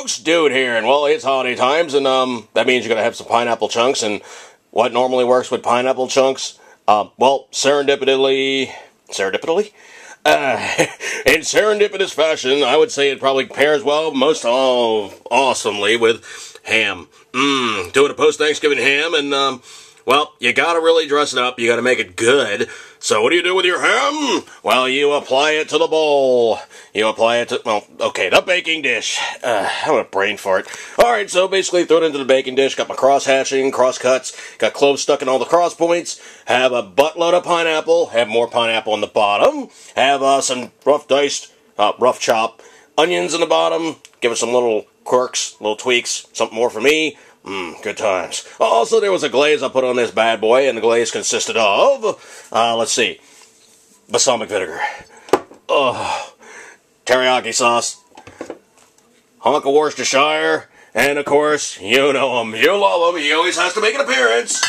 folks, Dude here, and well, it's holiday times, and that means you're gonna have some pineapple chunks, and what normally works with pineapple chunks, well, serendipitously, in serendipitous fashion, I would say it probably pairs well, most awesomely with ham. Doing a post-Thanksgiving ham, and well, you gotta really dress it up, you gotta make it good. So what do you do with your ham? Well, you apply it to the bowl. You apply it to, well, okay, the baking dish. I'm a brain fart. Alright, so basically throw it into the baking dish, got my cross-hatching, cross-cuts, got cloves stuck in all the cross points, have a buttload of pineapple, have more pineapple on the bottom, have some rough diced, rough chop onions in the bottom, give it some little quirks, little tweaks, something more for me. Good times. Also, there was a glaze I put on this bad boy, and the glaze consisted of, let's see, balsamic vinegar, teriyaki sauce, hunk of Worcestershire, and of course, you know him, you love him, he always has to make an appearance.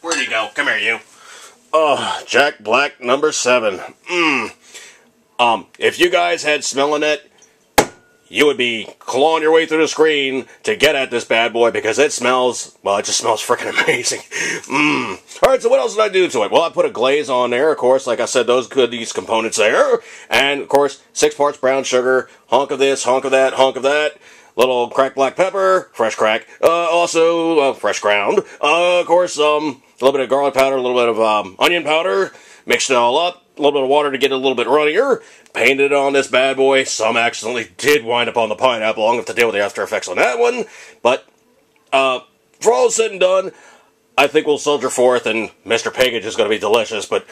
Where'd he go? Come here, you. Jack Black number 7. If you guys had smelling it, you would be clawing your way through the screen to get at this bad boy because it smells, well, it just smells freaking amazing. Alright, so what else did I do to it? Well, I put a glaze on there, of course, like I said, those goodies components there. And, of course, 6 parts brown sugar, hunk of this, hunk of that, little cracked black pepper, fresh crack, also fresh ground. Of course, a little bit of garlic powder, a little bit of onion powder, mixed it all up. A little bit of water to get it a little bit runnier. Painted it on this bad boy. Some accidentally did wind up on the pineapple. I'm going to have to deal with the after effects on that one. But, for all said and done, I think we'll soldier forth, and Mr. Package is going to be delicious. But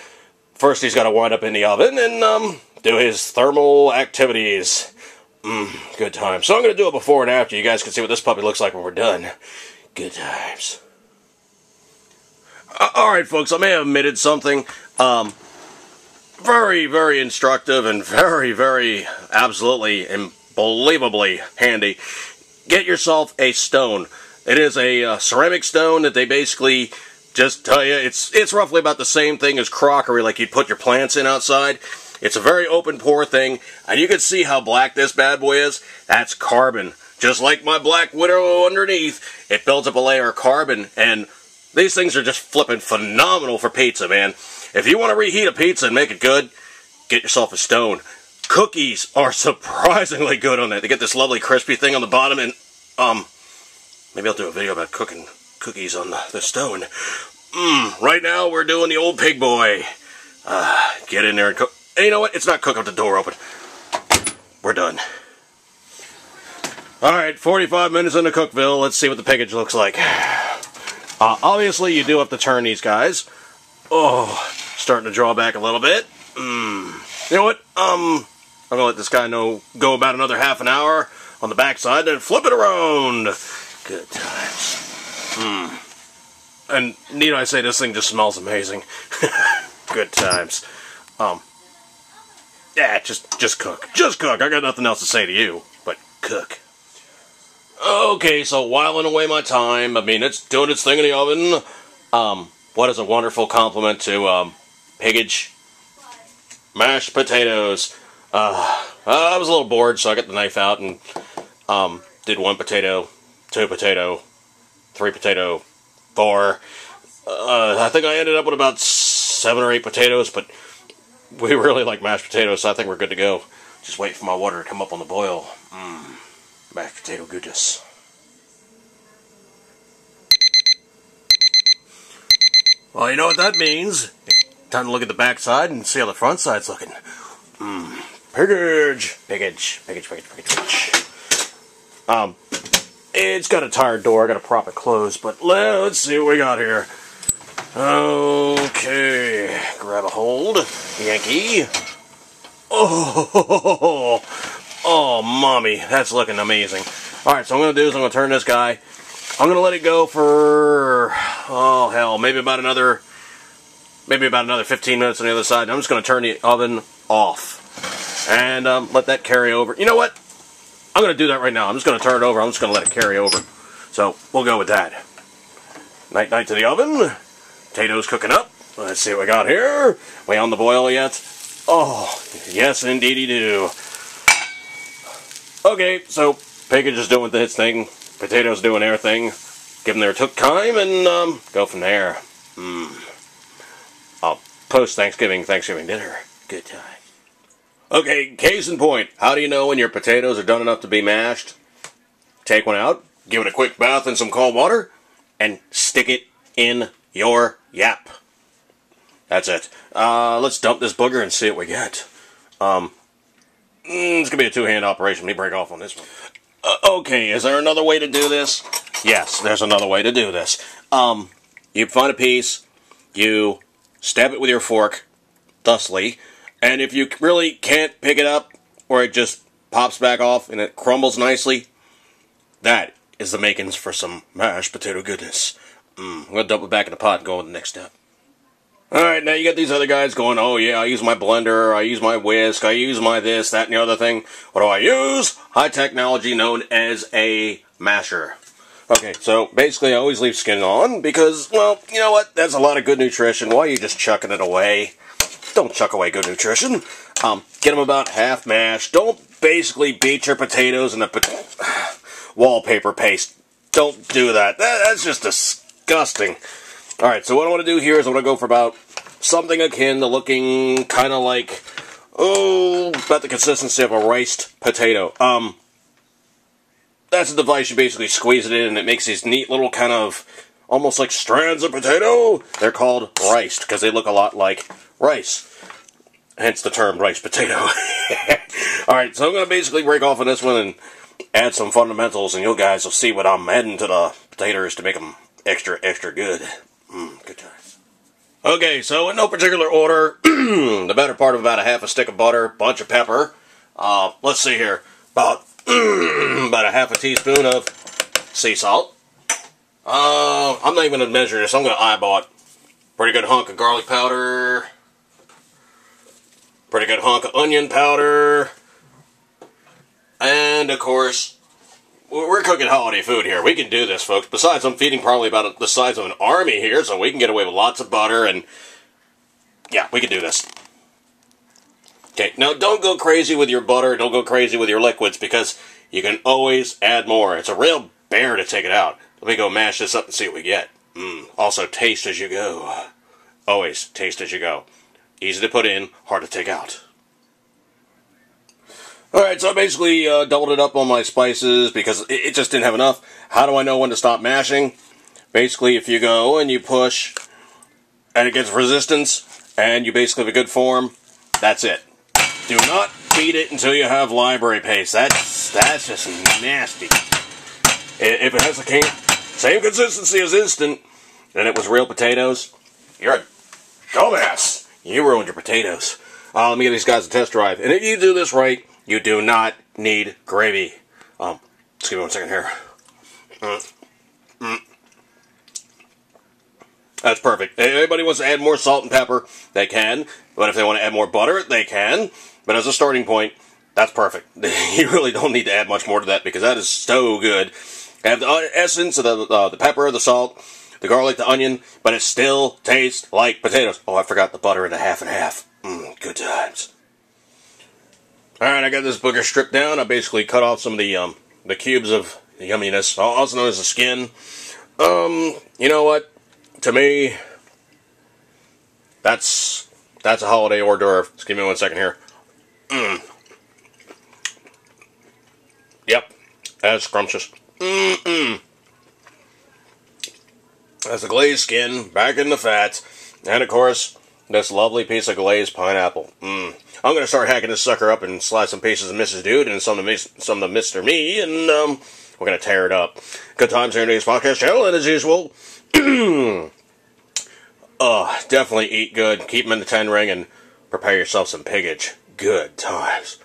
first he's got to wind up in the oven and do his thermal activities. Good times. So I'm going to do it before and after. You guys can see what this puppy looks like when we're done. Good times. Alright, folks, I may have omitted something. Very, very instructive and very, very absolutely unbelievably handy. Get yourself a stone. It is a ceramic stone that they basically just tell you it's roughly about the same thing as crockery, like you'd put your plants in outside. It's a very open pore thing, and you can see how black this bad boy is. That's carbon. Just like my Black Widow underneath, it builds up a layer of carbon, and these things are just flipping phenomenal for pizza, man. If you want to reheat a pizza and make it good, get yourself a stone. Cookies are surprisingly good on that. They get this lovely crispy thing on the bottom, and, maybe I'll do a video about cooking cookies on the stone. Right now we're doing the old pig boy. Get in there and cook. And you know what? It's not cooking with the door open. We're done. Alright, 45 minutes into Cookville. Let's see what the package looks like. Obviously, you do have to turn these guys. Starting to draw back a little bit. You know what? I'm gonna let this guy go about another half an hour on the backside and flip it around. Good times. And need I say, this thing just smells amazing. Good times. Yeah, just cook. Just cook. I got nothing else to say to you, but cook. Okay, so whiling away my time. I mean, it's doing its thing in the oven. What is a wonderful compliment to, Package mashed potatoes. I was a little bored, so I got the knife out and, did 1 potato, 2 potato, 3 potato, 4. I think I ended up with about 7 or 8 potatoes, but we really like mashed potatoes, so I think we're good to go. Just wait for my water to come up on the boil. Mashed potato goodness. Well, you know what that means. Time to look at the back side and see how the front side's looking. Package. It's got a tired door. I gotta prop it closed, but let's see what we got here. Okay. Grab a hold. Yankee. Oh, mommy. That's looking amazing. Alright, so what I'm gonna do is I'm gonna turn this guy. I'm gonna let it go for, oh hell, maybe about another 15 minutes on the other side. I'm just gonna turn the oven off and let that carry over. You know what? I'm gonna do that right now. I'm just gonna turn it over. I'm just gonna let it carry over. So we'll go with that. Night to the oven. Potatoes cooking up. Let's see what we got here. We on the boil yet? Oh, yes indeedy do. Okay, so Pickage is doing its thing. Potatoes doing their thing. Give them their time and go from there. Post Thanksgiving dinner. Good time. Okay, case in point. How do you know when your potatoes are done enough to be mashed? Take one out, give it a quick bath in some cold water, and stick it in your yap. That's it. Let's dump this booger and see what we get. It's gonna be a two-hand operation. Let me break off on this one. Okay, is there another way to do this? Yes, there's another way to do this. You find a piece, you stab it with your fork, thusly, and if you really can't pick it up, or it just pops back off and it crumbles nicely, that is the makings for some mashed potato goodness. I'm going to dump it back in the pot and go on to the next step. Alright, now you got these other guys going, oh yeah, I use my blender, I use my whisk, I use my this, that, and the other thing. What do I use? High technology known as a masher. Okay, so basically I always leave skin on because, well, you know what? That's a lot of good nutrition. Why are you just chucking it away? Don't chuck away good nutrition. Get them about half mashed. Don't basically beat your potatoes in the wallpaper paste. Don't do that. That's just disgusting. Alright, so what I want to do here is I want to go for about something akin to looking kind of like, about the consistency of a riced potato. That's a device you basically squeeze it in and it makes these neat little kind of, almost like strands of potato. They're called riced because they look a lot like rice. Hence the term riced potato. Alright, so I'm going to basically break off on this one and add some fundamentals and you guys will see what I'm adding to the potatoes to make them extra, extra good. Good times. Okay, so in no particular order, the better part of about a half a stick of butter, bunch of pepper. Let's see here, about a half a teaspoon of sea salt. I'm not even going to measure this, I'm going to eyeball it. Pretty good hunk of garlic powder. Pretty good hunk of onion powder. And, of course, we're cooking holiday food here. We can do this, folks. Besides, I'm feeding probably about the size of an army here, so we can get away with lots of butter, and yeah, we can do this. Okay, now don't go crazy with your butter, don't go crazy with your liquids, because you can always add more. It's a real bear to take it out. Let me go mash this up and see what we get. Also, taste as you go. Always taste as you go. Easy to put in, hard to take out. Alright, so I basically doubled it up on my spices because it just didn't have enough. How do I know when to stop mashing? Basically, if you go and you push and it gets resistance and you basically have a good form, that's it. Do not beat it until you have library paste. That's just nasty. If it has the same consistency as instant, and it was real potatoes, you're a dumbass. You ruined your potatoes. Let me give these guys a test drive. And if you do this right, you do not need gravy. Just give me 1 second here. That's perfect. If anybody wants to add more salt and pepper, they can. But if they want to add more butter, they can. But as a starting point, that's perfect. You really don't need to add much more to that because that is so good. Have the essence of the pepper, the salt, the garlic, the onion, but it still tastes like potatoes. Oh, I forgot the butter and a half and half. Good times. Alright, I got this booger stripped down. I basically cut off some of the cubes of yumminess, also known as the skin. You know what? To me, that's a holiday hors d'oeuvre. Just give me 1 second here. Yep, that's scrumptious. That's the glazed skin, back in the fat, and of course, this lovely piece of glazed pineapple. I'm going to start hacking this sucker up and slide some pieces of Mrs. Dude and some of Mr. Me, and we're going to tear it up. Good times here in today's podcast channel, and as usual, definitely eat good, keep them in the 10 ring, and prepare yourself some piggage. Good times.